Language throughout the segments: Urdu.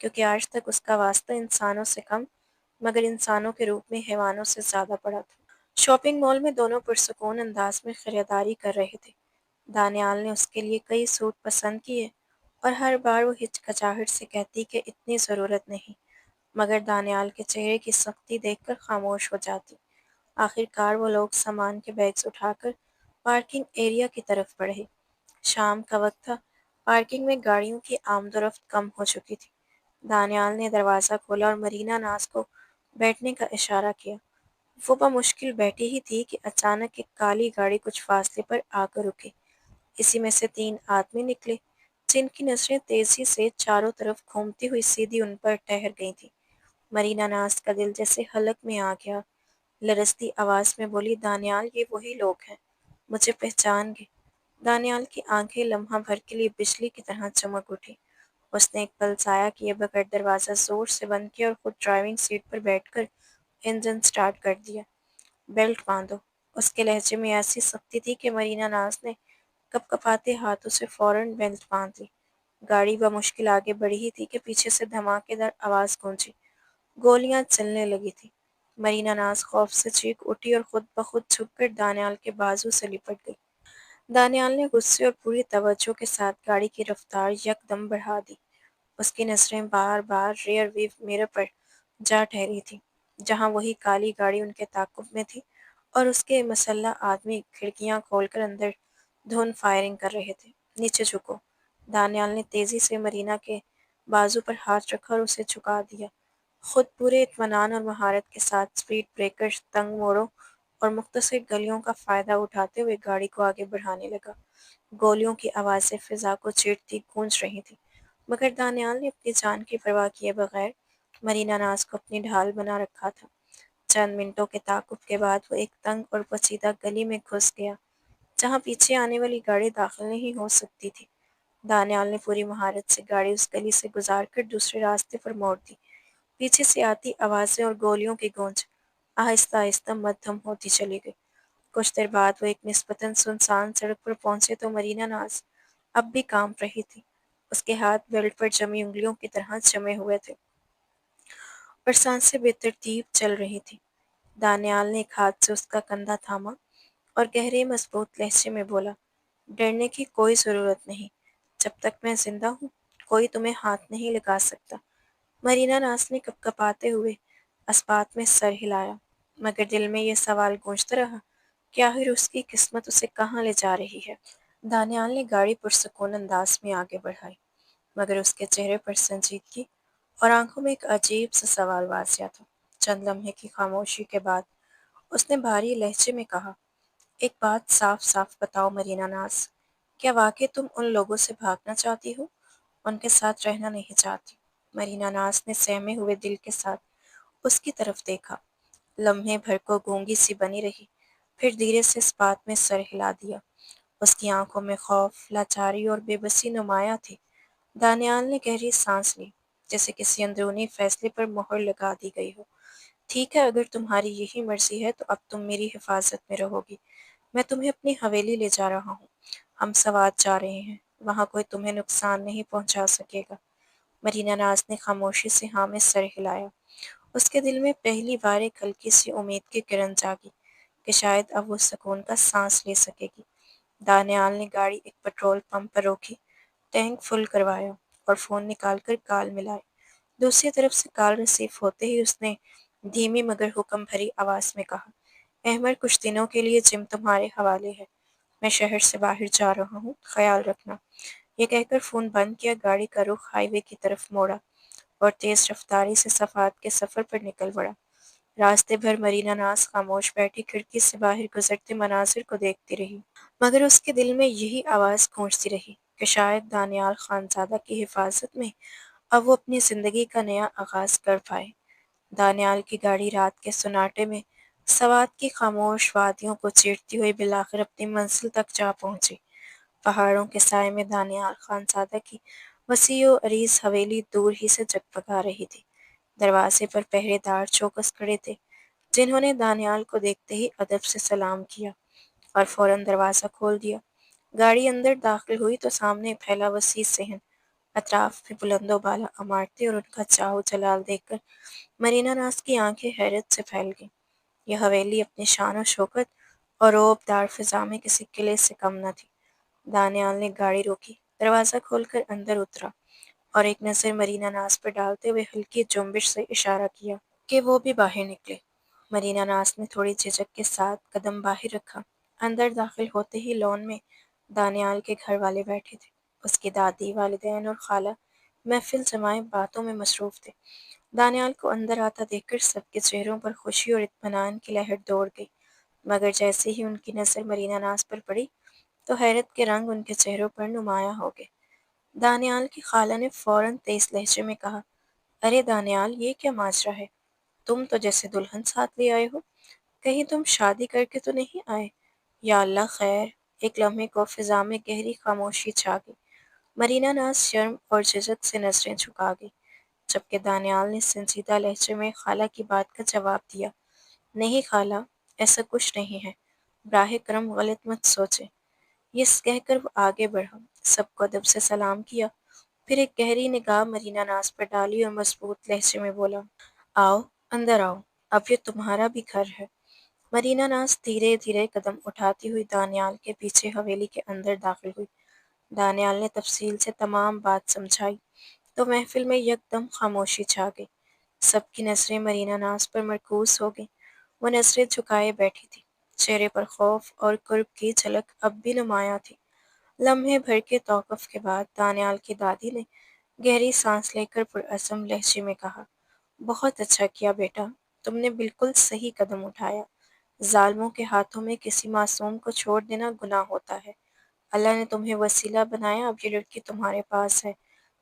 کیونکہ آج تک اس کا واسطہ انسانوں سے کم مگر انسانوں کے روپ میں حیوانوں سے زیادہ پڑا تھا۔ شاپنگ مال میں دونوں پرسکون انداز میں خریداری کر رہے تھے۔ دانیال نے اس کے لیے کئی سوٹ پسند کیے اور ہر بار وہ ہچکچاہٹ سے کہتی کہ اتنی ضرورت نہیں، مگر دانیال کے چہرے کی سختی دیکھ کر خاموش ہو جاتی۔ آخر کار وہ لوگ سامان کے بیگز اٹھا کر پارکنگ ایریا کی طرف بڑھے۔ شام کا وقت تھا، پارکنگ میں گاڑیوں کی آمد و رفت کم ہو چکی تھی۔ دانیال نے دروازہ کھولا اور مرینا ناز کو بیٹھنے کا اشارہ کیا۔ وہ بمشکل بیٹھی ہی تھی کہ اچانک ایک کالی گاڑی کچھ فاصلے پر آ کر رکی۔ اسی میں سے تین آدمی نکلے جن کی نظریں تیزی سے چاروں طرف گھومتی ہوئی سیدھی ان پر ٹھہر گئی تھیں۔ مرینا ناز کا دل جیسے حلق میں آ گیا، لرزتی آواز میں بولی، دانیال یہ وہی لوگ ہیں، مجھے پہچان گئے؟ دانیال کی آنکھیں لمحہ بھر کے لیے بجلی کی طرح چمک اٹھی۔ اس نے ایک پل ضائع کیے بغیر دروازہ زور سے بند کیا اور خود ڈرائیونگ سیٹ پر بیٹھ کر انجن سٹارٹ کر دیا۔ بیلٹ باندھو۔ اس کے لہجے میں ایسی سختی تھی کہ مرینا ناز نے کپ کپاتے ہاتھوں سے فوراً بیلٹ باندھ لی۔ گاڑی بمشکل آگے بڑھی ہی تھی کہ پیچھے سے دھماکے دار آواز گونجی۔ گولیاں چلنے لگی تھیں۔ مرینا ناز خوف سے چیخ اٹھی اور خود بخود جھک کر دانیال کے بازو سے لپٹ گئی۔ دانیال نے غصے اور پوری توجہ کے ساتھ گاڑی کی رفتار یکدم بڑھا دی۔ اس کی نظریں بار بار ریئر ویو میرر پر جا ٹھہری تھیں، جہاں وہی کالی گاڑی ان کے تعاقب میں تھی اور اس کے مسلح آدمی کھڑکیاں کھول کر اندر دھن فائرنگ کر رہے تھے۔ نیچے جھکو۔ دانیال نے تیزی سے مرینا کے بازو پر ہاتھ رکھا اور اسے جھکا دیا۔ خود پورے اطمینان اور مہارت کے ساتھ اسپیڈ بریکرز، تنگ موڑوں اور مختصر گلیوں کا فائدہ اٹھاتے ہوئے گاڑی کو آگے بڑھانے لگا۔ گولیوں کی آوازیں فضا کو چیرتی گونج رہی تھیں، مگر دانیال نے اپنی جان کی پرواہ کیے بغیر مرینا ناز کو اپنی ڈھال بنا رکھا تھا۔ چند منٹوں کے تعاقب کے بعد وہ ایک تنگ اور پیچیدہ گلی میں گھس گیا، جہاں پیچھے آنے والی گاڑی داخل نہیں ہو سکتی تھی۔ دانیال نے پوری مہارت سے گاڑی اس گلی سے گزار کر دوسرے راستے پر موڑ دی۔ پیچھے سے آتی آوازیں اور گولیوں کی گونج آہستہ آہستہ مدھم ہوتی چلی گئی۔ کچھ دیر بعد وہ ایک نسبتاً سنسان سڑک پر پہنچے تو مرینا ناز اب بھی کانپ رہی تھی۔ اس کے ہاتھ بیلٹ پر جمی انگلیوں کی طرح جمے ہوئے تھے اور سانسیں بے ترتیب چل رہی تھیں۔ دانیال نے ایک ہاتھ سے اس کا کندھا تھاما اور گہرے مضبوط لہجے میں بولا، ڈرنے کی کوئی ضرورت نہیں، جب تک میں زندہ ہوں کوئی تمہیں ہاتھ نہیں لگا سکتا۔ مرینا ناز نے کپ کپاتے ہوئے اسبات میں سر ہلایا، مگر دل میں یہ سوال گونجتا رہا کہ آخر اس کی قسمت اسے کہاں لے جا رہی ہے۔ دانیال نے گاڑی پرسکون انداز میں آگے بڑھائی، مگر اس کے چہرے پر سنجیدگی اور آنکھوں میں ایک عجیب سا سوال واضح تھا۔ چند لمحے کی خاموشی کے بعد اس نے بھاری لہجے میں کہا، ایک بات صاف صاف بتاؤ مرینا ناز، کیا واقعی تم ان لوگوں سے بھاگنا چاہتی ہو، ان کے ساتھ رہنا نہیں چاہتی؟ مرینا ناز نے سہمے ہوئے دل کے ساتھ اس کی طرف دیکھا، لمحے بھر کو گونگی سی بنی رہی، پھر دھیرے سے اس بات میں سر ہلا دیا۔ اس کی آنکھوں میں خوف، لاچاری اور بے بسی نمایاں تھی۔ دانیال نے گہری سانس لی، جیسے کسی اندرونی فیصلے پر مہر لگا دی گئی ہو۔ ٹھیک ہے، اگر تمہاری یہی مرضی ہے تو اب تم میری حفاظت میں رہو گی۔ میں تمہیں اپنی حویلی لے جا رہا ہوں، ہم سوات جا رہے ہیں، وہاں کوئی تمہیں نقصان نہیں پہنچا سکے گا۔ مرینا ناز نے خاموشی سے ہاں میں سر ہلایا۔ اس کے دل میں پہلی بار ایک ہلکی سی امید کی کرن جاگی کہ شاید اب وہ سکون کا سانس لے سکے گی۔ دانیال نے گاڑی ایک پیٹرول پمپ پر روکی، ٹینک فل کروایا اور فون نکال کر کال ملائی۔ دوسری طرف سے کال ریسیو ہوتے ہی اس نے دھیمی مگر حکم بھری آواز میں کہا، احمد کچھ دنوں کے لیے جم تمہارے حوالے ہے، میں شہر سے باہر جا رہا ہوں، خیال رکھنا۔ یہ کہہ کر فون بند کیا، گاڑی کا رخ ہائی وے کی طرف موڑا اور تیز رفتاری سے صفات کے سفر پر نکل پڑا۔ راستے بھر مرینا ناز خاموش بیٹھی کھڑکی سے باہر گزرتے مناظر کو دیکھتی رہی، مگر اس کے دل میں یہی آواز گونجتی رہی کہ شاید دانیال خانزادہ کی حفاظت میں اب وہ اپنی زندگی کا نیا آغاز کر پائے۔ دانیال کی گاڑی رات کے سناٹے میں سوات کی خاموش وادیوں کو چیرتی ہوئی بالآخر اپنی منزل تک جا پہنچی۔ پہاڑوں کے سائے میں دانیال خانزادہ کی وسیع و عریض حویلی دور ہی سے جگمگا رہی تھی۔ دروازے پر پہرے دار چوکس کھڑے تھے، جنہوں نے دانیال کو دیکھتے ہی ادب سے سلام کیا اور فوراً دروازہ کھول دیا۔ گاڑی اندر داخل ہوئی تو سامنے پھیلا وسیع صحن اطراف میں بلند و بالا عمارتیں اور ان کا چاؤ جلال دیکھ کر مرینا ناز کی آنکھیں حیرت سے پھیل گئیں۔ یہ حویلی اپنی شان و شوکت اور رعب دار فضا میں کسی قلعے سے کم نہ تھی۔ دانیال نے گاڑی روکی، دروازہ کھول کر اندر اترا اور ایک نظر مرینا ناز پر ڈالتے ہوئے ہلکی جنبش سے اشارہ کیا کہ وہ بھی باہر نکلے۔ مرینا ناز نے تھوڑی جھجک کے ساتھ قدم باہر رکھا۔ اندر داخل ہوتے ہی لون میں دانیال کے گھر والے بیٹھے تھے۔ اس کی دادی، والدین اور خالہ محفل جمائے باتوں میں مصروف تھے۔ دانیال کو اندر آتا دیکھ کر سب کے چہروں پر خوشی اور اطمینان کی لہر دوڑ گئی، مگر جیسے ہی ان کی نظر مرینا ناز پر پڑی تو حیرت کے رنگ ان کے چہروں پر نمایاں ہو گئے۔ دانیال کی خالہ نے فوراً تیز لہجے میں کہا، ارے دانیال، یہ کیا ماجرا ہے؟ تم تو جیسے دلہن ساتھ لے آئے ہو، کہیں تم شادی کر کے تو نہیں آئے؟ یا اللہ خیر! ایک لمحے کو فضا میں گہری خاموشی چھا گئی۔ مرینا ناز شرم اور جھجک سے نظریں جھکا گئی، جبکہ دانیال نے سنجیدہ لہجے میں خالہ کی بات کا جواب دیا، نہیں خالہ، ایسا کچھ نہیں ہے، براہ کرم غلط مت سوچیں۔ یہ کہہ کر وہ آگے بڑھا، سب کو ادب سے سلام کیا، پھر ایک گہری نگاہ مرینا ناز پر ڈالی اور مضبوط لہجے میں بولا، آؤ، اندر آؤ، اب یہ تمہارا بھی گھر ہے۔ مرینا ناز دھیرے دھیرے قدم اٹھاتی ہوئی دانیال کے پیچھے حویلی کے اندر داخل ہوئی۔ دانیال نے تفصیل سے تمام بات سمجھائی تو محفل میں یکدم خاموشی چھا گئی۔ سب کی نظریں مرینا ناز پر مرکوز ہو گئیں۔ وہ نظریں جھکائے بیٹھی تھی، چہرے پر خوف اور کرب کی جھلک اب بھی نمایاں تھی۔ لمحے بھر کے توقف کے بعد دانیال کی دادی نے گہری سانس لے کر پرعزم لہجے میں کہا، بہت اچھا کیا بیٹا، تم نے بالکل صحیح قدم اٹھایا۔ ظالموں کے ہاتھوں میں کسی معصوم کو چھوڑ دینا گناہ ہوتا ہے۔ اللہ نے تمہیں وسیلہ بنایا، اب یہ لڑکی تمہارے پاس ہے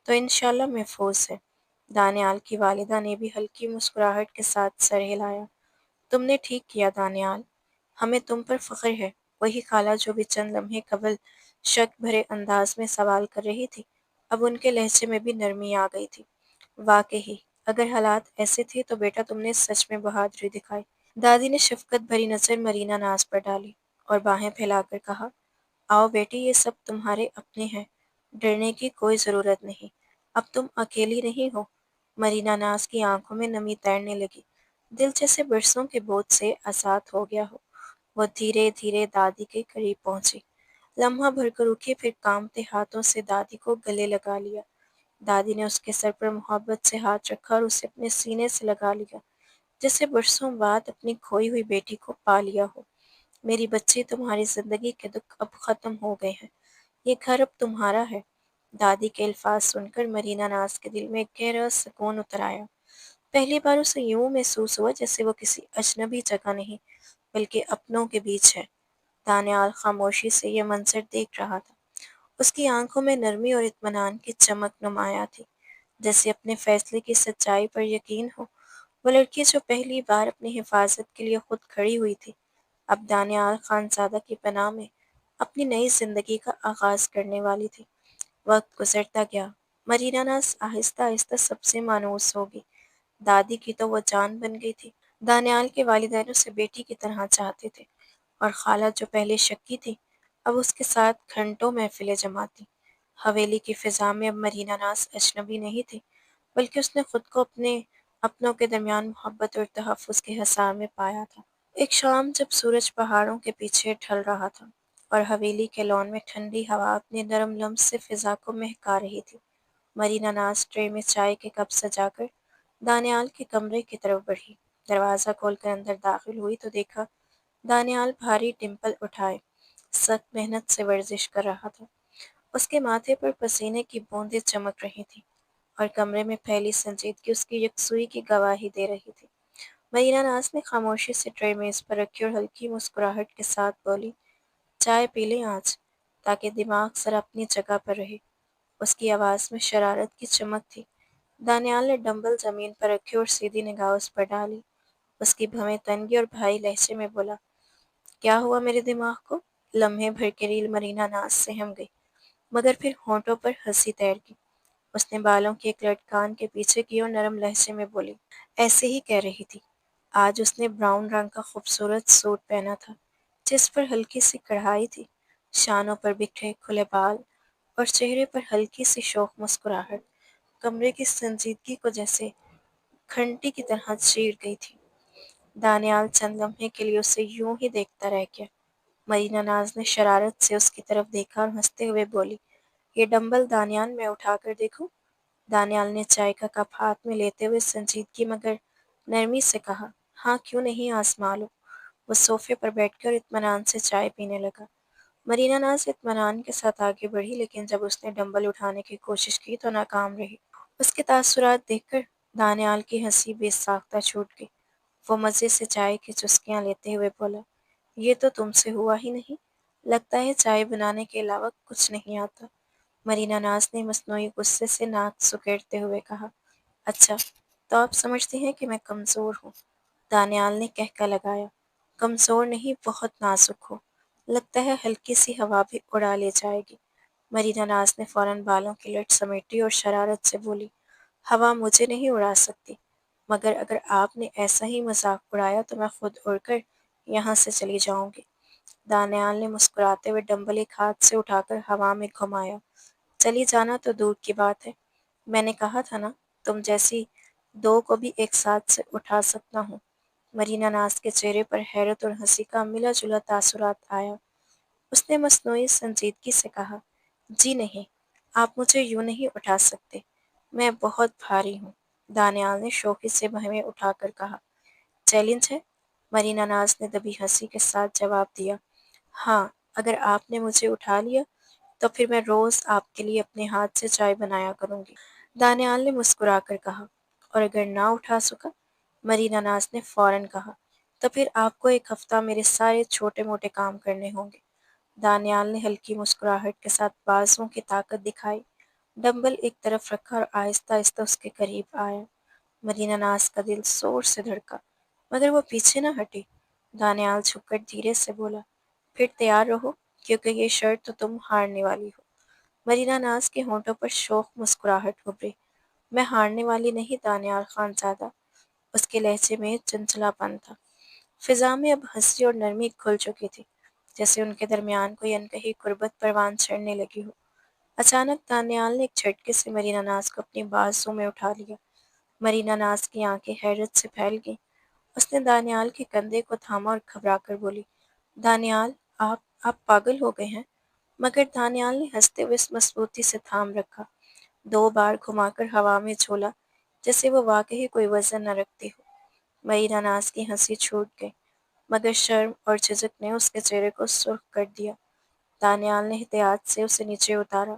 تو انشاءاللہ محفوظ ہے۔ دانیال کی والدہ نے بھی ہلکی مسکراہٹ کے ساتھ سر ہلایا، تم نے ٹھیک کیا دانیال، ہمیں تم پر فخر ہے۔ وہی خالہ جو بھی چند لمحے قبل شک بھرے انداز میں سوال کر رہی تھی، اب ان کے لہجے میں بھی نرمی آ گئی تھی، واقعی اگر حالات ایسے تھے تو بیٹا تم نے سچ میں بہادری دکھائی۔ دادی نے شفقت بھری نظر مرینا ناز پر ڈالی اور باہیں پھیلا کر کہا، آؤ بیٹی، یہ سب تمہارے اپنے ہیں، ڈرنے کی کوئی ضرورت نہیں، اب تم اکیلی نہیں ہو۔ مرینا ناز کی آنکھوں میں نمی تیرنے لگی، دل جیسے برسوں کے بوجھ سے آزاد ہو گیا ہو۔ وہ دھیرے دھیرے دادی کے قریب پہنچی، لمحہ بھر کر رکی، پھر کانپتے ہاتھوں سے دادی کو گلے لگا لیا۔ دادی نے اس کے سر پر محبت سے ہاتھ رکھا اور اسے اپنے سینے سے لگا لیا، جیسے برسوں بعد اپنی کھوئی ہوئی بیٹی کو پا لیا ہو۔ میری بچی، تمہاری زندگی کے دکھ اب ختم ہو گئے ہیں، یہ گھر اب تمہارا ہے۔ دادی کے الفاظ سن کر مرینا ناز کے دل میں ایک گہرا سکون اتر آیا۔ پہلی بار اسے یوں محسوس ہوا جیسے وہ کسی اجنبی جگہ نہیں بلکہ اپنوں کے بیچ ہے۔ دانیال خاموشی سے یہ منظر دیکھ رہا تھا، اس کی آنکھوں میں نرمی اور اطمینان کی چمک نمایاں تھی، جیسے اپنے فیصلے کی سچائی پر یقین ہو۔ وہ لڑکی جو پہلی بار اپنی حفاظت کے لیے خود کھڑی ہوئی تھی، اب دانیال خانزادہ کی پناہ میں اپنی نئی زندگی کا آغاز کرنے والی تھی۔ وقت گزرتا گیا، مرینا ناز آہستہ آہستہ سب سے مانوس ہوگی۔ دادی کی تو وہ جان بن گئی تھی، دانیال کے والدین اسے بیٹی کی طرح چاہتے تھے، اور خالہ جو پہلے شکی تھی اب اس کے ساتھ گھنٹوں محفلیں جماتی۔ حویلی کی فضا میں اب مرینا ناز اجنبی نہیں تھی، بلکہ اس نے خود کو اپنے اپنوں کے درمیان محبت اور تحفظ کے حصار میں پایا تھا۔ ایک شام جب سورج پہاڑوں کے پیچھے ڈھل رہا تھا اور حویلی کے لان میں ٹھنڈی ہوا اپنے نرم لمس سے فضا کو مہکا رہی تھی، مرینا ناز ٹرے میں چائے کے کپ سجا کر دانیال کے کمرے کی طرف بڑھی۔ دروازہ کھول کر اندر داخل ہوئی تو دیکھا دانیال بھاری ڈمپل اٹھائے سخت محنت سے ورزش کر رہا تھا۔ اس کے ماتھے پر پسینے کی بوندیں چمک رہی تھیں اور کمرے میں پھیلی سنجیدگی اس کی یکسوئی کی گواہی دے رہی تھی۔ مرینا ناز نے خاموشی سے ٹرے میز پر رکھی اور ہلکی مسکراہٹ کے ساتھ بولی، چائے پی لیں آج، تاکہ دماغ ذرا اپنی جگہ پر رہے۔ اس کی آواز میں شرارت کی چمک تھی۔ دانیال نے ڈمبل زمین پر رکھے اور سیدھی نگاہ اس پر ڈالی۔ اس کی بھویں تنگی اور بھاری لہجے میں بولا، کیا ہوا میرے دماغ کو؟ لمحے بھر کے ریل مرینا ناز سہم گئی، مگر پھر ہونٹوں پر ہنسی تیر گئی۔ اس نے بالوں کی ایک لٹ کان کے پیچھے کی اور نرم لہجے میں بولی، ایسے ہی کہہ رہی تھی۔ آج اس نے براؤن رنگ کا خوبصورت سوٹ پہنا تھا، جس پر ہلکی سی کڑھائی تھی، شانوں پر بکھرے کھلے بال اور چہرے پر ہلکی سی شوق مسکراہٹ کمرے کی سنجیدگی کو جیسے گھنٹی کی طرح چیر گئی تھی۔ دانیال چند لمحے کے لیے اسے یوں ہی دیکھتا رہ گیا۔ مرینا ناز نے شرارت سے اس کی طرف دیکھا اور ہنستے ہوئے بولی، یہ ڈمبل دانیال میں اٹھا کر دیکھوں؟ دانیال نے چائے کا کپ ہاتھ میں لیتے ہوئے سنجیدگی مگر نرمی سے کہا، ہاں کیوں نہیں آزما لو۔ وہ صوفے پر بیٹھ کر اطمینان سے چائے پینے لگا۔ مرینا ناز اطمینان کے ساتھ آگے بڑھی لیکن جب اس نے ڈمبل اٹھانے کی کوشش کی تو ناکام رہی۔ اس کے تاثرات دیکھ کر دانیال کی ہنسی بے ساختہ چھوٹ گئی۔ وہ مزے سے چائے کی چسکیاں لیتے ہوئے بولا، یہ تو تم سے ہوا ہی نہیں، لگتا ہے چائے بنانے کے علاوہ کچھ نہیں آتا۔ مرینا ناز نے مصنوعی غصے سے ناک سکیڑتے ہوئے کہا، اچھا تو آپ سمجھتے ہیں کہ میں کمزور ہوں؟ دانیال نے کہکا لگایا، کمزور نہیں، بہت نازک ہو، لگتا ہے ہلکی سی ہوا بھی اڑا لے جائے گی۔ مرینا ناز نے فوراً بالوں کی لٹ سمیٹی اور شرارت سے بولی، ہوا مجھے نہیں اڑا سکتی، مگر اگر آپ نے ایسا ہی مذاق اڑایا تو میں خود اڑ کر یہاں سے چلی جاؤں گی۔ دانیال نے مسکراتے ہوئے ڈمبل ایک ہاتھ سے اٹھا کر ہوا میں گھمایا، چلی جانا تو دور کی بات ہے، میں نے کہا تھا نا تم جیسی دو کو بھی ایک ساتھ سے اٹھا سکتا ہوں۔ مرینا ناز کے چہرے پر حیرت اور ہنسی کا ملا جلا تاثرات آیا۔ اس نے مصنوعی سنجیدگی سے کہا، جی نہیں، آپ مجھے یوں نہیں اٹھا سکتے، میں بہت بھاری ہوں۔ دانیال نے شوخی سے بھویں اٹھا کر کہا، چیلنج ہے؟ مرینا ناز نے دبی ہنسی کے ساتھ جواب دیا، ہاں، اگر آپ نے مجھے اٹھا لیا تو پھر میں روز آپ کے لیے اپنے ہاتھ سے چائے بنایا کروں گی۔ دانیال نے مسکرا کر کہا، اور اگر نہ اٹھا سکا؟ مرینا ناز نے فوراً کہا، تو پھر آپ کو ایک ہفتہ میرے سارے چھوٹے موٹے کام کرنے ہوں گے۔ دانیال نے ہلکی مسکراہٹ کے ساتھ بازوؤں کی طاقت دکھائی، ڈمبل ایک طرف رکھا اور آہستہ آہستہ اس کے قریب آیا۔ مرینا ناز کا دل زور سے دھڑکا، مگر وہ پیچھے نہ ہٹی۔ دانیال جھک کر دھیرے سے بولا، پھر تیار رہو، کیونکہ یہ شرط تو تم ہارنے والی ہو۔ مرینا ناز کے ہونٹوں پر شوخ مسکراہٹ ابھری، میں ہارنے والی نہیں دانیال خان زادہ۔ اس کے لہجے میں چنچلا پن تھا۔ فضا میں اب ہنسی اور نرمی کھل چکی تھی، جیسے ان کے درمیان کوئی انکہی قربت پروان چڑھنے لگی ہو۔ اچانک دانیال نے ایک جھٹکے سے مرینا ناز کو اپنی بازوں میں اٹھا لیا۔ مرینا ناز کی آنکھیں حیرت سے پھیل گئیں۔ اس نے دانیال کے کندھے کو تھاما اور گھبرا کر بولی، دانیال، آپ پاگل ہو گئے ہیں؟ مگر دانیال نے ہنستے ہوئے اس مضبوطی سے تھام رکھا، دو بار گھما کر ہوا میں جھولا، جیسے وہ واقعی کوئی وزن نہ رکھتی ہو۔ مرینا ناز کی ہنسی چھوٹ گئی، مگر شرم اور جھجک نے اس کے چہرے کو سرخ کر دیا۔ دانیال نے احتیاط سے اسے نیچے اتارا۔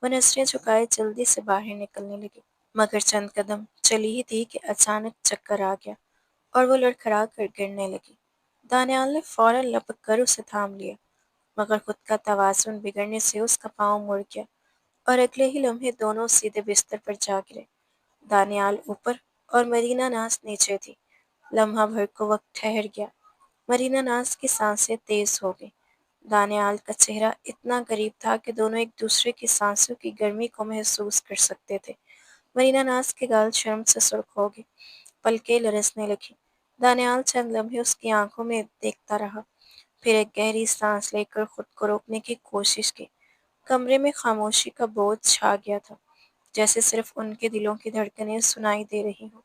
وہ نظریں جھکائے جلدی سے باہر نکلنے لگی، مگر چند قدم چلی ہی تھی کہ اچانک چکر آ گیا اور وہ لڑکھڑا کر گرنے لگی۔ دانیال نے فوراً لپک کر اسے تھام لیا، مگر خود کا توازن بگڑنے سے اس کا پاؤں مڑ گیا اور اگلے ہی لمحے دونوں سیدھے بستر پر جا گرے۔ دانیال اوپر اور مرینا ناز نیچے تھی۔ لمحہ بھر کو وقت ٹھہر گیا۔ مرینا ناز کی سانسیں تیز ہو گئیں۔ دانیال کا چہرہ اتنا قریب تھا کہ دونوں ایک دوسرے کی سانسوں کی گرمی کو محسوس کر سکتے تھے۔ مرینا ناز کے گال شرم سے سرخ ہو گئے، پلکیں لرزنے لگیں۔ دانیال چند لمحے اس کی آنکھوں میں دیکھتا رہا، پھر ایک گہری سانس لے کر خود کو روکنے کی کوشش کی۔ کمرے میں خاموشی کا بوجھ چھا گیا تھا، جیسے صرف ان کے دلوں کی دھڑکنیں سنائی دے رہی ہوں۔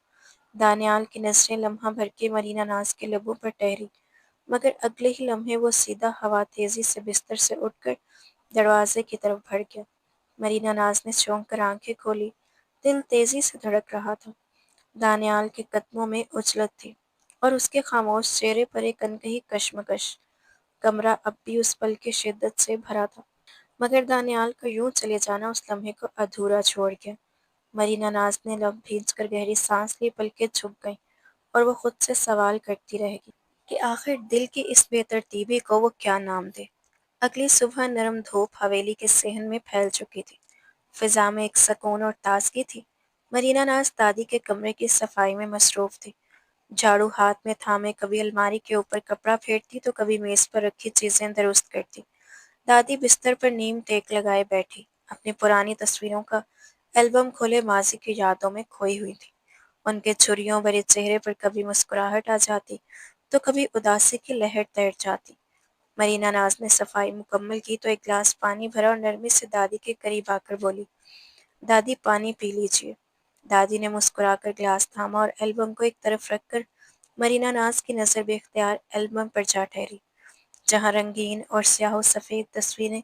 دانیال کی نظریں لمحہ بھر کے مرینا ناز کے لبوں پر ٹھہری، مگر اگلے ہی لمحے وہ سیدھا ہوا تیزی سے بستر سے اٹھ کر دروازے کی طرف بڑھ گیا۔ مرینا ناز نے چونک کر آنکھیں کھولی، دل تیزی سے دھڑک رہا تھا۔ دانیال کے قدموں میں اجلت تھی اور اس کے خاموش چہرے پر ایک انکہی کشمکش۔ کمرہ اب بھی اس پل کی شدت سے بھرا تھا، مگر دانیال کا یوں چلے جانا اس لمحے کو ادھورا چھوڑ گیا۔ مرینا ناز نے لب بھینچ کر گہری سانس لی، پلکیں جھک گئیں اور وہ خود سے سوال کرتی رہ گئی کہ آخر دل کی اس بے ترتیبی کو وہ کیا نام دے۔ اگلی صبح نرم دھوپ حویلی کے صحن میں پھیل چکی تھی۔ فضا میں ایک سکون اور تازگی تھی۔ مرینا ناز دادی کے کمرے کی صفائی میں مصروف تھی، جھاڑو ہاتھ میں تھامے کبھی الماری کے اوپر کپڑا پھیرتی تو کبھی میز پر رکھی چیزیں درست کرتی۔ دادی بستر پر نیم ٹیک لگائے بیٹھی، اپنی پرانی تصویروں کا البم کھولے ماضی کی یادوں میں کھوئی ہوئی تھی۔ ان کے جھریوں بھرے چہرے پر کبھی مسکراہٹ آ جاتی تو کبھی اداسی کی لہر تیر جاتی۔ مرینا ناز نے صفائی مکمل کی تو ایک گلاس پانی بھرا اور نرمی سے دادی کے قریب آ کر بولی، دادی پانی پی لیجیے۔ دادی نے مسکرا کر گلاس تھاما اور البم کو ایک طرف رکھ کر مرینا ناز کی نظر بے اختیار البم پر جا ٹھہری، جہاں رنگین اور سیاہ و سفید تصویریں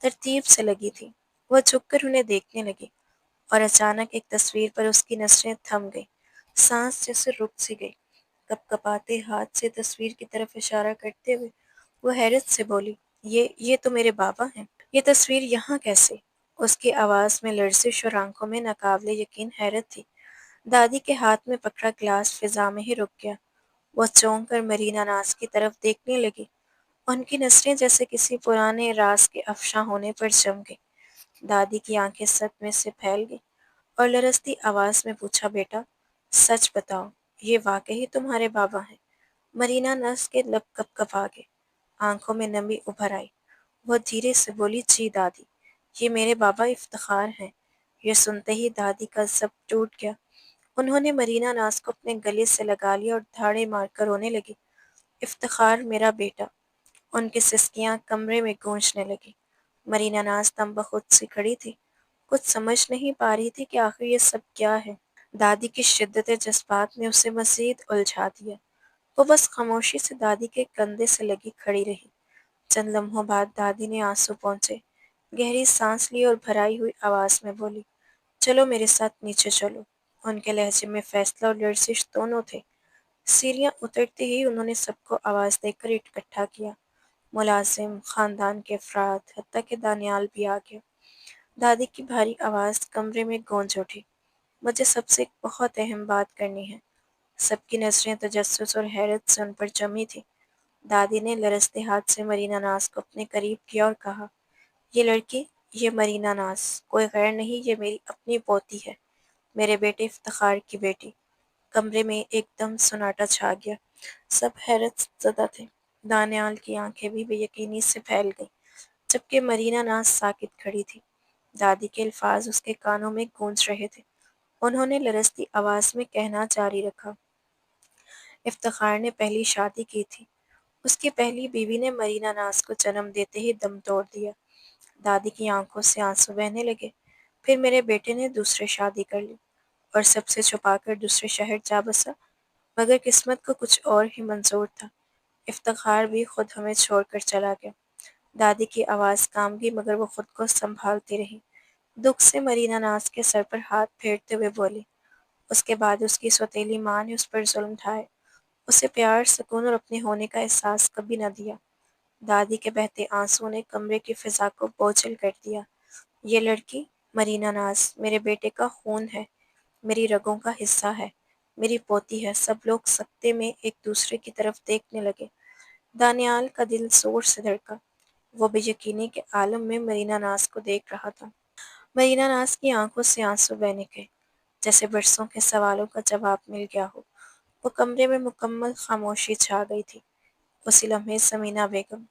ترتیب سے لگی تھیں۔ وہ جھک کر انہیں دیکھنے لگی اور اچانک ایک تصویر پر اس کی نظریں تھم گئیں، سانس جیسے رک سی گئی۔ کپ کپاتے ہاتھ سے تصویر کی طرف اشارہ کرتے ہوئے وہ حیرت سے بولی، یہ تو میرے بابا ہیں۔ یہ تصویر یہاں کیسے؟ اس کی آواز میں لرزش اور آنکھوں میں ناقابل یقین حیرت تھی۔ دادی کے ہاتھ میں پکڑا گلاس فضا میں ہی رک گیا۔ وہ چونک کر مرینا ناز کی طرف دیکھنے لگی۔ ان کی نظریں جیسے کسی پرانے راز کے افشاں ہونے پر جم گئیں۔ دادی کی آنکھیں صدمے سے پھیل گئیں اور لرزتی آواز میں پوچھا، بیٹا سچ بتاؤ، یہ واقعی تمہارے بابا ہیں؟ مرینا ناز کے لب کپ کپا گئے، آنکھوں میں نمی ابھر آئی۔ وہ دھیرے سے بولی، جی دادی، یہ میرے بابا افتخار ہیں۔ یہ سنتے ہی دادی کا ضبط ٹوٹ گیا۔ انہوں نے مرینا ناز کو اپنے گلے سے لگا لیا اور دھاڑے مار کر رونے لگی۔ افتخار میرا بیٹا۔ ان کی سسکیاں کمرے میں گونجنے لگیں۔ مرینا ناز تم بخود سی کھڑی تھی، کچھ سمجھ نہیں پا رہی تھی کہ آخر یہ سب کیا ہے۔ دادی کی شدت جذبات نے اسے مزید الجھا دیا۔ وہ بس خاموشی سے دادی کے کندھے سے لگی کھڑی رہی۔ چند لمحوں بعد دادی نے آنسو پونچھے، گہری سانس لی اور بھرائی ہوئی آواز میں بولی، چلو میرے ساتھ نیچے چلو۔ ان کے لہجے میں فیصلہ اور لرزش دونوں تھے۔ سیڑھیاں اترتے ہی انہوں نے سب کو آواز دے کر اکٹھا کیا، ملازم، خاندان کے افراد، حتیٰ کہ دانیال بھی آ گیا۔ دادی کی بھاری آواز کمرے میں گونج اٹھی، مجھے سب سے ایک بہت اہم بات کرنی ہے۔ سب کی نظریں تجسس اور حیرت سے ان پر جمی تھیں۔ دادی نے لرزتے ہاتھ سے مرینا ناز کو اپنے قریب کیا اور کہا، یہ لڑکی، یہ مرینا ناز کوئی غیر نہیں، یہ میری اپنی پوتی ہے، میرے بیٹے افتخار کی بیٹی۔ کمرے میں ایک دم سناٹا چھا گیا، سب حیرت زدہ تھے۔ دانیال کی آنکھیں بھی بے یقینی سے پھیل گئیں، جبکہ مرینا ناز ساکت کھڑی تھی۔ دادی کے الفاظ اس کے کانوں میں گونج رہے تھے۔ انہوں نے لرزتی آواز میں کہنا جاری رکھا، افتخار نے پہلی شادی کی تھی، اس کی پہلی بیوی نے مرینا ناز کو جنم دیتے ہی دم توڑ دیا۔ دادی کی آنکھوں سے آنسو بہنے لگے۔ پھر میرے بیٹے نے دوسرے شادی کر لی اور سب سے چھپا کر دوسرے شہر جا بسا، مگر قسمت کو کچھ اور ہی منظور تھا۔ افتخار بھی خود ہمیں چھوڑ کر چلا گیا۔ دادی کی آواز کام گئی مگر وہ خود کو سنبھالتی رہی۔ دکھ سے مرینا ناز کے سر پر ہاتھ پھیرتے ہوئے بولی، اس کے بعد اس کی سوتیلی ماں نے اس پر ظلم ڈھائے، اسے پیار، سکون اور اپنے ہونے کا احساس کبھی نہ دیا۔ دادی کے بہتے آنسوں نے کمرے کی فضا کو بوجھل کر دیا۔ یہ لڑکی، مرینا ناز، میرے بیٹے کا خون ہے، میری رگوں کا حصہ ہے، میری پوتی ہے۔ سب لوگ سکتے میں ایک دوسرے کی طرف دیکھنے لگے۔ دانیال کا دل زور سے دھڑکا۔ وہ بے یقینی کے عالم میں مرینا ناز کو دیکھ رہا تھا۔ مرینا ناز کی آنکھوں سے آنسو بہنے گئے، جیسے برسوں کے سوالوں کا جواب مل گیا ہو۔ وہ کمرے میں مکمل خاموشی چھا گئی تھی۔ اسی لمحے سمینہ بیگم،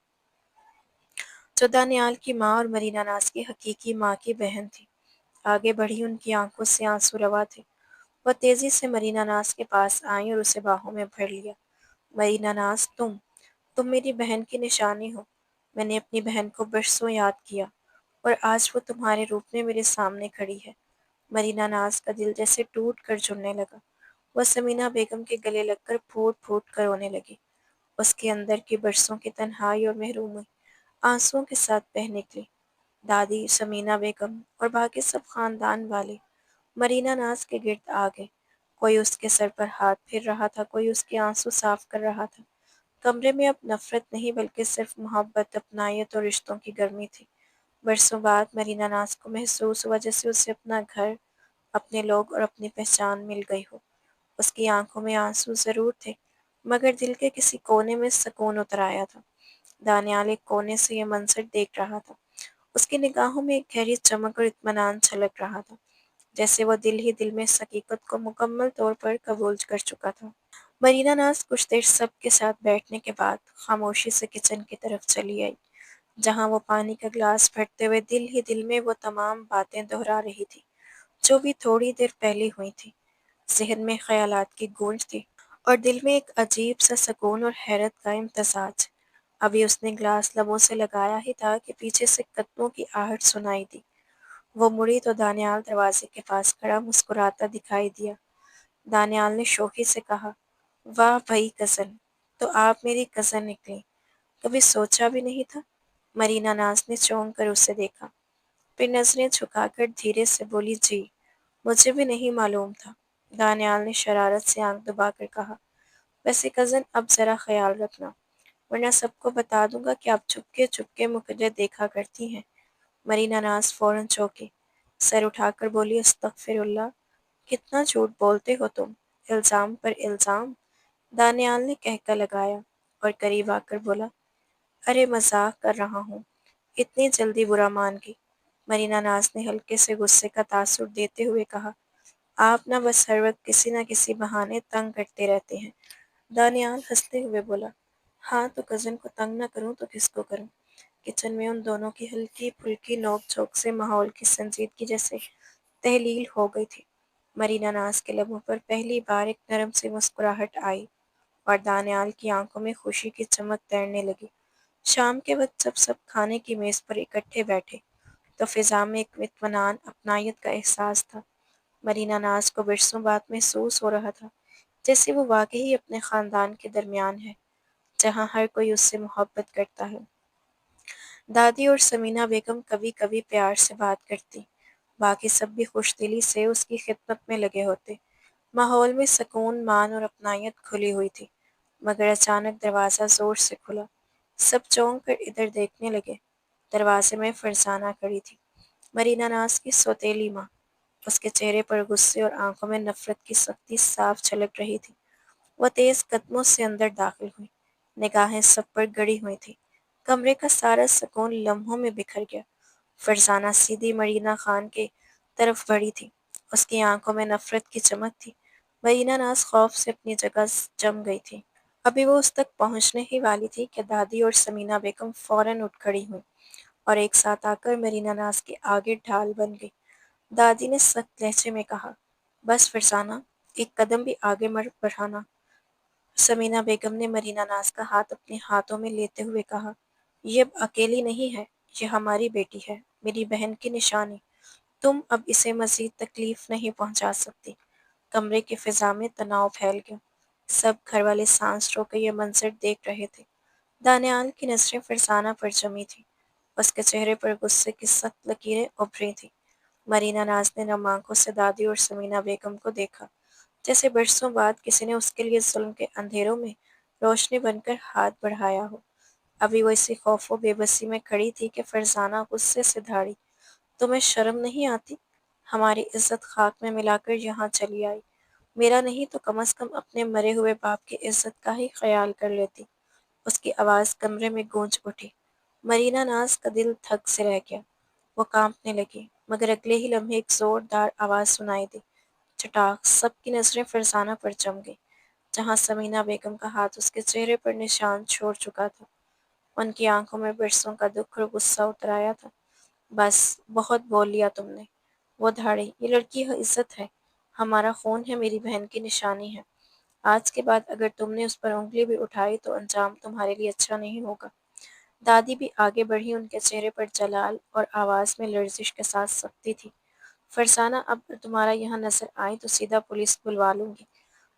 جو دانیال کی ماں اور مرینا ناز کی حقیقی ماں کی بہن تھی، آگے بڑھی۔ ان کی آنکھوں سے آنسو روا تھے۔ وہ تیزی سے مرینا ناز کے پاس آئیں اور اسے باہوں میں بھر لیا۔ مرینا ناز، تم میری بہن کی نشانی ہو۔ میں نے اپنی بہن کو برسوں یاد کیا اور آج وہ تمہارے روپ میں میرے سامنے کھڑی ہے۔ مرینا ناز کا دل جیسے ٹوٹ کر جلنے لگا۔ وہ سمینہ بیگم کے گلے لگ کر پھوٹ پھوٹ کر رونے لگی۔ اس کے اندر کی برسوں کی تنہائی اور محرومی آنسوؤں کے ساتھ بہہ نکلی۔ دادی، سمینہ بیگم اور باقی سب خاندان والے مرینا ناز کے گرد آ گئے۔ کوئی اس کے سر پر ہاتھ پھیر رہا تھا، کوئی اس کے آنسو صاف کر رہا تھا۔ کمرے میں اب نفرت نہیں بلکہ صرف محبت، اپنائیت اور رشتوں کی گرمی تھی۔ برسوں بعد مرینا ناز کو محسوس ہوا جیسے اسے اپنا گھر، اپنے لوگ اور اپنی پہچان مل گئی ہو۔ اس کی آنکھوں میں آنسو ضرور تھے مگر دل کے کسی کونے میں سکون اتر آیا تھا۔ دانیال ایک کونے سے یہ منظر دیکھ رہا تھا۔ اس کی نگاہوں میں ایک گہری چمک اور اطمینان چھلک رہا تھا، جیسے وہ دل ہی دل میں اس حقیقت کو مکمل طور پر قبول کر چکا تھا۔ مرینا ناز کچھ دیر سب کے ساتھ بیٹھنے کے بعد خاموشی سے کچن کی طرف چلی آئی، جہاں وہ پانی کا گلاس بھرتے ہوئے دل ہی دل میں وہ تمام باتیں دہرا رہی تھی جو بھی تھوڑی دیر پہلے ہوئی تھی۔ ذہن میں خیالات کی گونج تھی اور دل میں ایک عجیب سا سکون اور حیرت کا امتزاج۔ ابھی اس نے گلاس لبوں سے لگایا ہی تھا کہ پیچھے سے قدموں کی آہٹ سنائی دی۔ وہ مڑی تو دانیال دروازے کے پاس کھڑا مسکراتا دکھائی دیا۔ دانیال نے شوخی سے کہا، واہ بھائی کزن، تو آپ میری کزن نکلی، کبھی سوچا بھی نہیں تھا۔ مرینا ناز نے چونک کر اسے دیکھا، پھر نظریں جھکا کر دھیرے سے بولی، جی مجھے بھی نہیں معلوم تھا۔ دانیال نے شرارت سے آنکھ دبا کر کہا، ویسے کزن اب ذرا خیال رکھنا، ورنہ سب کو بتا دوں گا کہ آپ چپکے چپکے مجھے دیکھا کرتی ہیں۔ مرینا ناز فوراً چونکی، سر اٹھا کر بولی، استغفر اللہ، کتنا جھوٹ بولتے ہو تم، الزام پر الزام۔ دانیال نے کہکا لگایا اور قریب آ کر بولا، ارے مذاق کر رہا ہوں، اتنی جلدی برا مان گئی۔ مرینا ناز نے ہلکے سے غصے کا تاثر دیتے ہوئے کہا، آپ نہ بس ہر وقت کسی نہ کسی بہانے تنگ کرتے رہتے ہیں۔ دانیال ہنستے ہوئے بولا، ہاں تو کزن کو تنگ نہ کروں تو کس کو کروں۔ کچن میں ان دونوں کی ہلکی پھلکی نوک جھوک سے ماحول کی سنجیدگی جیسے تحلیل ہو گئی تھی۔ مرینا ناز کے لبوں پر پہلی بار ایک نرم سی مسکراہٹ آئی اور دانیال کی آنکھوں میں خوشی کی چمک تیرنے لگی۔ شام کے وقت جب سب کھانے کی میز پر اکٹھے بیٹھے تو فضا میں ایک اطمینان اپنائیت کا احساس تھا۔ مرینا ناز کو برسوں بعد محسوس ہو رہا تھا جیسے وہ واقعی اپنے خاندان کے درمیان ہے، جہاں ہر کوئی اس سے محبت کرتا ہے۔ دادی اور سمینہ بیگم کبھی کبھی پیار سے بات کرتی، باقی سب بھی خوش دلی سے اس کی خدمت میں لگے ہوتے۔ ماحول میں سکون، مان اور اپنائیت کھلی ہوئی تھی، مگر اچانک دروازہ زور سے کھلا۔ سب چونک کر ادھر دیکھنے لگے۔ دروازے میں فرزانہ کھڑی تھی، مرینا ناز کی سوتیلی ماں۔ اس کے چہرے پر غصے اور آنکھوں میں نفرت کی سختی صاف جھلک رہی تھی۔ وہ تیز قدموں سے اندر داخل ہوئی، نگاہیں سب پر گڑی ہوئی تھیں۔ کمرے کا سارا سکون لمحوں میں بکھر گیا۔ فرزانہ سیدھی مرینا خان کے طرف بڑھی تھی، اس کی آنکھوں میں نفرت کی چمک تھی۔ مرینا ناز خوف سے اپنی جگہ جم گئی تھی۔ ابھی وہ اس تک پہنچنے ہی والی تھی کہ دادی اور سمینہ بیگم فوراً اٹھ کھڑی ہوئیں اور ایک ساتھ آ کر مرینا ناز کے آگے ڈھال بن گئی۔ دادی نے سخت لہجے میں کہا، بس فرزانہ، ایک قدم بھی آگے مت بڑھانا۔ سمینہ بیگم نے مرینا ناز کا ہاتھ اپنے ہاتھوں میں لیتے ہوئے کہا، یہ اب اکیلی نہیں ہے، یہ ہماری بیٹی ہے، میری بہن کی نشانی۔ تم اب اسے مزید تکلیف نہیں پہنچا سکتی۔ کمرے کی فضا میں تناؤ پھیل گیا۔ سب گھر والے سانس روک کے یہ منظر دیکھ رہے تھے۔ دانیال کی نظریں فرزانہ پر جمی تھیں، اس کے چہرے پر غصے کی سخت لکیریں ابھری تھیں۔ مرینا ناز نے نم آنکھوں سے دادی اور سمینہ بیگم کو دیکھا، جیسے برسوں بعد کسی نے اس کے لیے ظلم کے اندھیروں میں روشنی بن کر ہاتھ بڑھایا ہو۔ ابھی وہ اسی خوف و بے بسی میں کھڑی تھی کہ فرزانہ غصے سے دھاڑی، تمہیں شرم نہیں آتی؟ ہماری عزت خاک میں ملا کر یہاں چلی آئی، میرا نہیں تو کم از کم اپنے مرے ہوئے باپ کی عزت کا ہی خیال کر لیتی۔ اس کی آواز کمرے میں گونج اٹھی۔ مرینا ناز کا دل تھک سے رہ گیا، وہ کانپنے لگی، مگر اگلے ہی لمحے ایک زوردار آواز سنائی دی۔ چٹاک! سب کی نظریں فرزانہ پر جم گئی، جہاں سمینہ بیگم کا ہاتھ اس کے چہرے پر نشان چھوڑ چکا تھا۔ ان کی آنکھوں میں برسوں کا دکھ اور غصہ اتر آیا تھا۔ بس، بہت بول لیا تم نے۔ وہ دھاڑی، یہ لڑکی عزت ہے، ہمارا خون ہے، میری بہن کی نشانی ہے۔ آج کے بعد اگر تم نے اس پر انگلی بھی اٹھائی تو انجام تمہارے لیے اچھا نہیں ہوگا۔ دادی بھی آگے بڑھی، ان کے چہرے پر جلال اور آواز میں لرزش کے ساتھ سختی تھی۔ فرزانہ، اب تمہارا یہاں نظر آئی تو سیدھا پولیس بلوا لوں گی،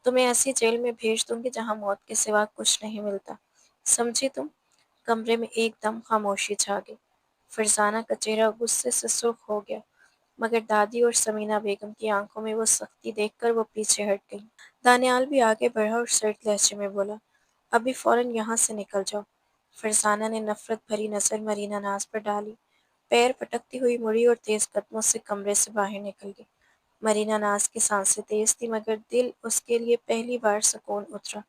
تمہیں ایسی جیل میں بھیج دوں گی جہاں موت کے سوا کچھ نہیں ملتا، سمجھی تم؟ کمرے میں ایک دم خاموشی چھا گئی۔ فرزانہ کا چہرہ غصے سے سرخ ہو گیا، مگر دادی اور سمینہ بیگم کی آنکھوں میں وہ سختی دیکھ کر وہ پیچھے ہٹ گئی۔ دانیال بھی آگے بڑھا اور سرد لہجے میں بولا، ابھی فوراً یہاں سے نکل جاؤ۔ فرزانہ نے نفرت بھری نظر مرینا ناز پر ڈالی، پیر پٹکتی ہوئی مڑی اور تیز قدموں سے کمرے سے باہر نکل گئی۔ مرینا ناز کی سانسیں تیز تھی، مگر دل اس کے لیے پہلی بار سکون اترا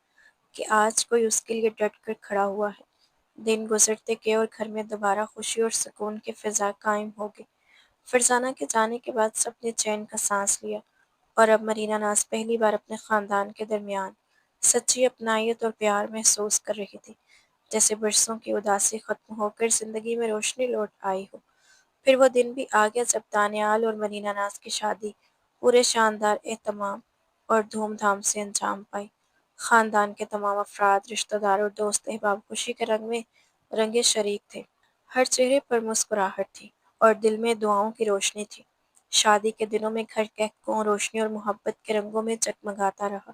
کہ آج کوئی اس کے لیے ڈٹ کر کھڑا ہوا ہے۔ دن گزرتے گئے اور گھر میں دوبارہ خوشی اور سکون کی فضا قائم ہو گئی۔ فرزانہ کے جانے کے بعد سب نے چین کا سانس لیا، اور اب مرینا ناز پہلی بار اپنے خاندان کے درمیان سچی اپنائیت اور پیار محسوس کر رہی تھی، جیسے برسوں کی اداسی ختم ہو کر زندگی میں روشنی لوٹ آئی ہو۔ پھر وہ دن بھی آ گیا جب دانیال اور مرینا ناز کی شادی پورے شاندار اہتمام اور دھوم دھام سے انجام پائی۔ خاندان کے تمام افراد، رشتہ دار اور دوست احباب خوشی کے رنگ میں رنگے شریک تھے۔ ہر چہرے پر مسکراہٹ تھی اور دل میں دعاؤں کی روشنی تھی۔ شادی کے دنوں میں گھر کہکوں، روشنی اور محبت کے رنگوں میں جگمگاتا رہا،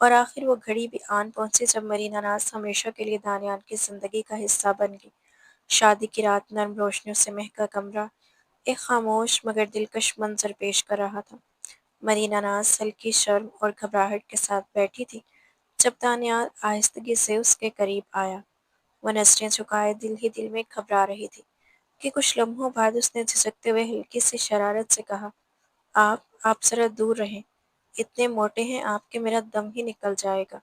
اور آخر وہ گھڑی بھی آن پہنچی جب مرینا ناز ہمیشہ کے لیے دانیال کی زندگی کا حصہ بن گئی۔ شادی کی رات نرم روشنیوں سے مہکا کمرہ ایک خاموش مگر دلکش منظر پیش کر رہا تھا۔ مرینا ناز ہلکی شرم اور گھبراہٹ کے ساتھ بیٹھی تھی جب دانیال آہستگی سے اس کے قریب آیا۔ وہ نظریں جھکائے دل ہی دل میں گھبرا رہی تھی کہ کچھ لمحوں بعد اس نے جھجکتے ہوئے ہلکی سی شرارت سے کہا، آپ ذرا دور رہیں، اتنے موٹے ہیں آپ کہ میرا دم ہی نکل جائے گا۔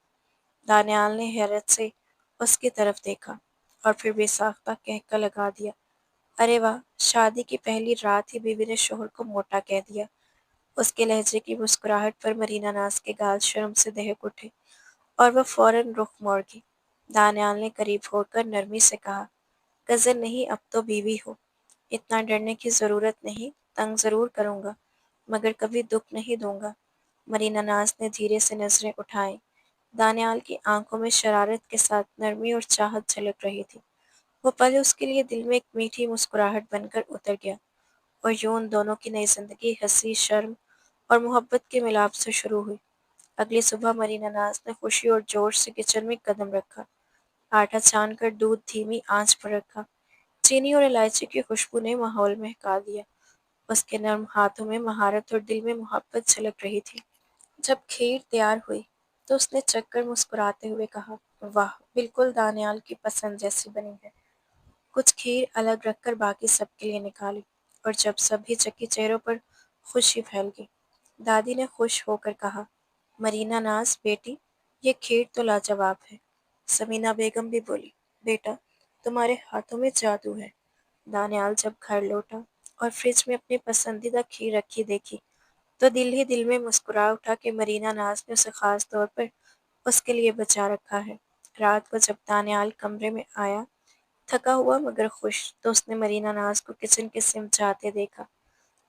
دانیال نے حیرت سے اس کی طرف دیکھا اور پھر بے ساختہ کہکا لگا دیا، ارے واہ، شادی کی پہلی رات ہی بیوی نے شوہر کو موٹا کہہ دیا۔ اس کے لہجے کی مسکراہٹ پر مرینا ناز کے گال شرم سے دہک اٹھے اور وہ فوراً رخ موڑ گئی۔ دانیال نے قریب ہو کر نرمی سے کہا، کزن نہیں، اب تو بیوی ہو، اتنا ڈرنے کی ضرورت نہیں، تنگ ضرور کروں گا مگر کبھی دکھ نہیں دوں گا۔ مرینا ناز نے دھیرے سے نظریں اٹھائیں۔ دانیال کی آنکھوں میں شرارت کے ساتھ نرمی اور چاہت جھلک رہی تھی۔ وہ پل اس کے لیے دل میں ایک میٹھی مسکراہٹ بن کر اتر گیا، اور یوں ان دونوں کی نئی زندگی ہنسی، شرم اور محبت کے ملاپ سے شروع ہوئی۔ اگلی صبح مرینا ناز نے خوشی اور جوش سے کچن میں قدم رکھا۔ آٹا چھان کر دودھ دھیمی آنچ پر رکھا۔ چینی اور الائچی کی خوشبو نے ماحول مہکا دیا۔ اس کے نرم ہاتھوں میں مہارت اور دل میں محبت جھلک رہی تھی۔ جب کھیر تیار ہوئی تو اس نے چکھ کر مسکراتے ہوئے کہا، واہ، بالکل دانیال کی پسند جیسی بنی ہے۔ کچھ کھیر الگ رکھ کر باقی سب کے لیے نکالی، اور جب سبھی چکھی چہروں پر خوشی پھیل گئی۔ دادی نے خوش ہو کر کہا، مرینا ناز بیٹی، یہ کھیر تو لاجواب ہے۔ سمینا بیگم بھی بولی، بیٹا، تمہارے ہاتھوں میں جادو ہے۔ دانیال جب گھر لوٹا اور فریج میں اپنی پسندیدہ کھیر رکھی دیکھی تو دل ہی دل میں مسکرا اٹھا کہ مرینا ناز نے اسے خاص طور پر اس کے لیے بچا رکھا ہے۔ رات کو جب دانیال کمرے میں آیا، تھکا ہوا مگر خوش، تو اس نے مرینا ناز کو کچن کی سمت جاتے دیکھا۔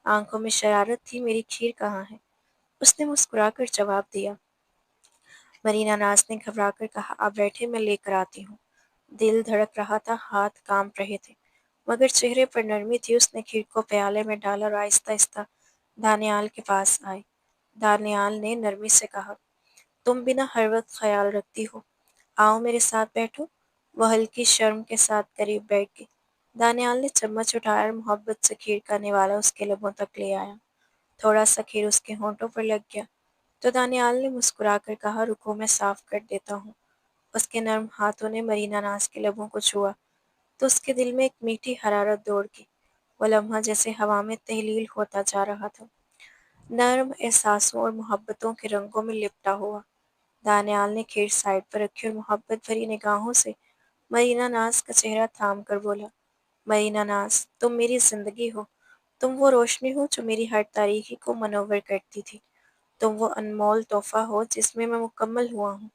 آنکھوں میں شرارت تھی، میری کھیر کہاں ہے؟ اس نے مسکرا کر جواب دیا۔ مرینا ناز نے گھبرا کر کہا، آپ بیٹھے، میں لے کر آتی ہوں۔ دل دھڑک رہا تھا، ہاتھ کانپ رہے تھے، مگر چہرے پر نرمی تھی۔ اس نے کھیر کو پیالے میں ڈالا اور آہستہ آہستہ دانیال کے پاس آئی۔ دانیال نے نرمی سے کہا، تم بھی نہ ہر وقت خیال رکھتی ہو، آؤ میرے ساتھ بیٹھو۔ وہ ہلکی شرم کے ساتھ قریب بیٹھ گئی۔ دانیال نے چمچ اٹھایا اور محبت سے کھیر کا نوالا اس کے لبوں تک لے آیا۔ تھوڑا سا کھیر اس کے ہونٹوں پر لگ گیا تو دانیال نے مسکرا کر کہا، رکو، میں صاف کر دیتا ہوں۔ اس کے نرم ہاتھوں نے مرینا ناز کے لبوں کو چھوا تو اس کے دل میں ایک میٹھی حرارت دوڑ گئی۔ وہ لمحہ جیسے ہوا میں تحلیل ہوتا جا رہا تھا، نرم احساسوں اور محبتوں کے رنگوں میں لپٹا ہوا۔ دانیال نے کھیر سائڈ پر رکھی اور محبت بھری نگاہوں سے مرینا ناز کا چہرہ تھام کر بولا، مرینا ناز، تم میری زندگی ہو، تم وہ روشنی ہو جو میری ہر تاریکی کو منور کرتی تھی، تم وہ انمول تحفہ ہو جس میں مکمل ہوا ہوں۔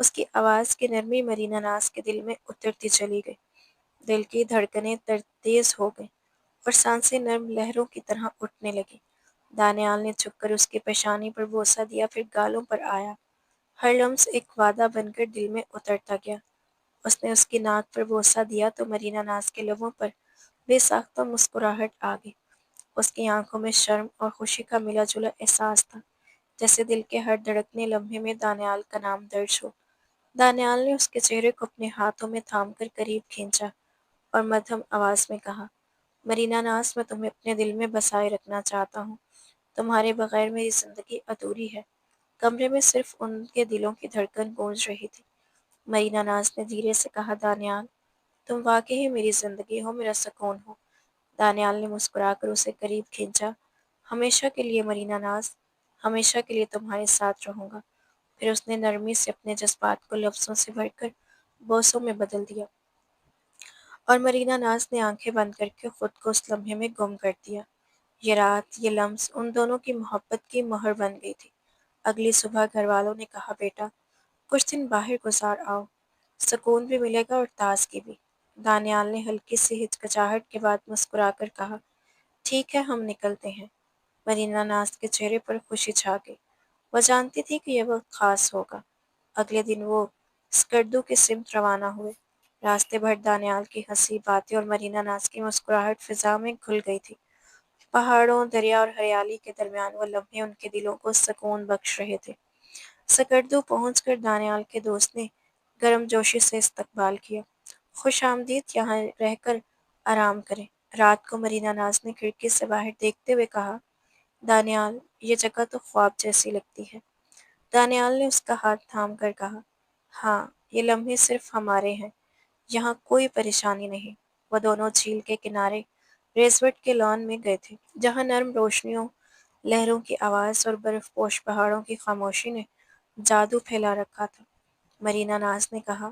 اس کی آواز کی نرمی مرینا ناز کے دل میں اترتی چلی گئی۔ دل کی دھڑکنیں تیز ہو گئیں اور سانسیں نرم لہروں کی طرح اٹھنے لگیں۔ دانیال نے جھک کر اس کی پیشانی پر بوسہ دیا، پھر گالوں پر آیا۔ ہر لمس ایک وعدہ بن کر دل میں اترتا گیا۔ اس نے اس کی ناک پر بوسہ دیا تو مرینا ناز کے لبوں پر بے ساختہ مسکراہٹ آ گئی۔ اس کی آنکھوں میں شرم اور خوشی کا ملا جلا احساس تھا، جیسے دل کے ہر دھڑکنے لمحے میں دانیال کا نام درج ہو۔ دانیال نے اس کے چہرے کو اپنے ہاتھوں میں تھام کر قریب کھینچا اور مدھم آواز میں کہا، مرینا ناز، میں تمہیں اپنے دل میں بسائے رکھنا چاہتا ہوں، تمہارے بغیر میری زندگی ادھوری ہے۔ کمرے میں صرف ان کے دلوں کی دھڑکن گونج رہی تھی۔ مرینا ناز نے دھیرے سے کہا، دانیال، تم واقعی میری زندگی ہو، میرا سکون ہو۔ دانیال نے مسکرا کر اسے قریب کھینچا، ہمیشہ کے لیے مرینا ناز، ہمیشہ کے لیے تمہارے ساتھ رہوں گا۔ پھر اس نے نرمی سے اپنے جذبات کو لفظوں سے بھر کر بوسوں میں بدل دیا، اور مرینا ناز نے آنکھیں بند کر کے خود کو اس لمحے میں گم کر دیا۔ یہ رات، یہ لمس ان دونوں کی محبت کی مہر بن گئی تھی۔ اگلی صبح گھر والوں نے کہا، بیٹا، کچھ دن باہر گزار آؤ، سکون بھی ملے گا اور تازگی بھی۔ دانیال نے ہلکی سی ہچکچاہٹ کے بعد مسکرا کر کہا، ٹھیک ہے، ہم نکلتے ہیں۔ مرینا ناز کے چہرے پر خوشی چھا گئی۔ وہ جانتی تھی کہ یہ وقت خاص ہوگا۔ اگلے دن وہ اسکردو کی سمت روانہ ہوئے۔ راستے بھر دانیال کی ہنسی باتیں اور مرینا ناز کی مسکراہٹ فضا میں گھل گئی تھی۔ پہاڑوں، دریا اور ہریالی کے درمیان وہ لمحے ان کے دلوں کو سکون بخش رہے تھے۔ سکردو پہنچ کر دانیال کے دوست نے گرم جوشی سے استقبال کیا۔ خوش آمدید، یہاں رہ کر آرام کریں۔ رات کو مرینا ناز نے کھڑکی سے باہر دیکھتے ہوئے کہا، دانیال، یہ جگہ تو خواب جیسی لگتی ہے۔ دانیال نے اس کا ہاتھ تھام کر کہا، ہاں، یہ لمحے صرف ہمارے ہیں، یہاں کوئی پریشانی نہیں۔ وہ دونوں جھیل کے کنارے ریزورٹ کے لان میں گئے تھے، جہاں نرم روشنیوں، لہروں کی آواز اور برف پوش پہاڑوں کی خاموشی نے جادو پھیلا رکھا تھا۔ مرینا ناز نے کہا،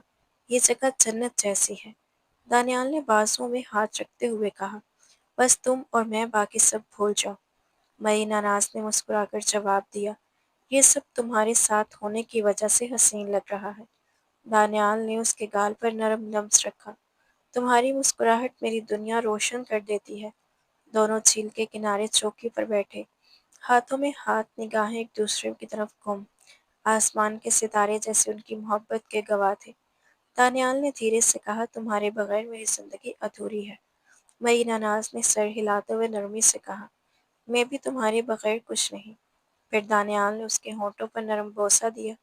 یہ جگہ جنت جیسی ہے۔ دانیال نے بازوؤں میں ہاتھ رکھتے ہوئے کہا، بس تم اور میں، باقی سب بھول جاؤ۔ مرینا ناز نے مسکرا کر جواب دیا، یہ سب تمہارے ساتھ ہونے کی وجہ سے حسین لگ رہا ہے۔ دانیال نے اس کے گال پر نرم لمس رکھا، تمہاری مسکراہٹ میری دنیا روشن کر دیتی ہے۔ دونوں جھیل کے کنارے چوکی پر بیٹھے، ہاتھوں میں ہاتھ، نگاہیں ایک دوسرے کی طرف گم۔ آسمان کے ستارے جیسے ان کی محبت کے گواہ تھے۔ دانیال نے دھیرے سے کہا، تمہارے بغیر میری زندگی ادھوری ہے۔ مرینا ناز نے سر ہلاتے ہوئے نرمی سے کہا، میں بھی تمہارے بغیر کچھ نہیں۔ پھر دانیال نے اس کے ہونٹوں پر نرم بوسہ دیا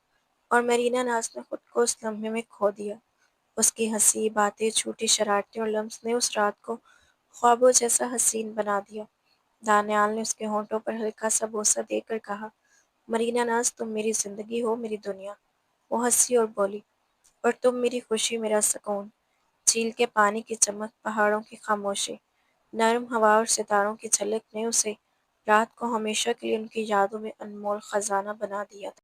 اور مرینا ناز نے خود کو اس لمحے میں کھو دیا۔ اس کی ہنسی، باتیں، چھوٹی شرارتیں اور لمس نے اس رات کو خوابوں جیسا حسین بنا دیا۔ دانیال نے اس کے ہونٹوں پر ہلکا سا بوسہ دے کر کہا، مرینا ناز، تم میری زندگی ہو، میری دنیا۔ وہ ہنسی اور بولی، اور تم میری خوشی، میرا سکون۔ جھیل کے پانی کی چمک، پہاڑوں کی خاموشی، نرم ہوا اور ستاروں کی جھلک نے اسے رات کو ہمیشہ کے لیے ان کی یادوں میں انمول خزانہ بنا دیا تھا۔